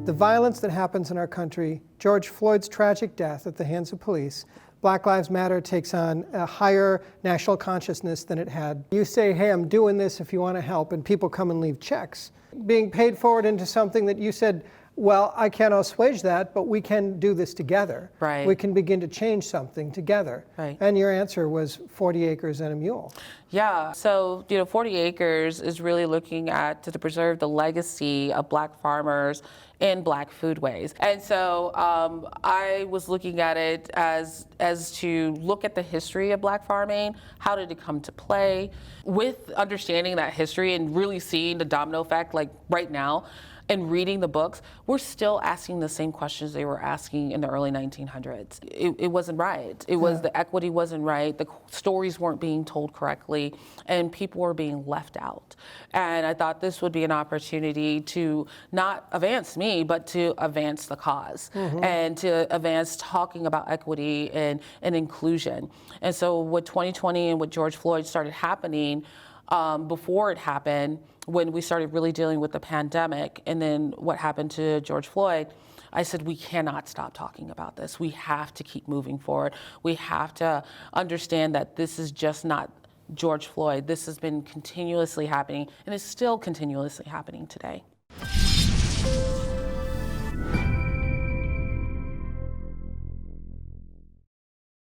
The violence that happens in our country, George Floyd's tragic death at the hands of police, Black Lives Matter takes on a higher national consciousness than it had. You say, hey, I'm doing this if you want to help, and people come and leave checks. Being paid forward into something that you said, well, I can't assuage that, but we can do this together. Right. We can begin to change something together. Right. And your answer was 40 acres and a mule. Yeah, so 40 acres is really looking at to preserve the legacy of Black farmers in Black foodways. And so I was looking at it as to look at the history of Black farming, how did it come to play, with understanding that history and really seeing the domino effect like right now. And reading the books, we're still asking the same questions they were asking in the early 1900s. It wasn't right. It was the equity wasn't right. The stories weren't being told correctly, and people were being left out. And I thought this would be an opportunity to not advance me, but to advance the cause and to advance talking about equity and inclusion. And so with 2020 and with George Floyd started happening, before it happened, when we started really dealing with the pandemic and then what happened to George Floyd, I said, we cannot stop talking about this. We have to keep moving forward. We have to understand that this is just not George Floyd. This has been continuously happening and is still continuously happening today.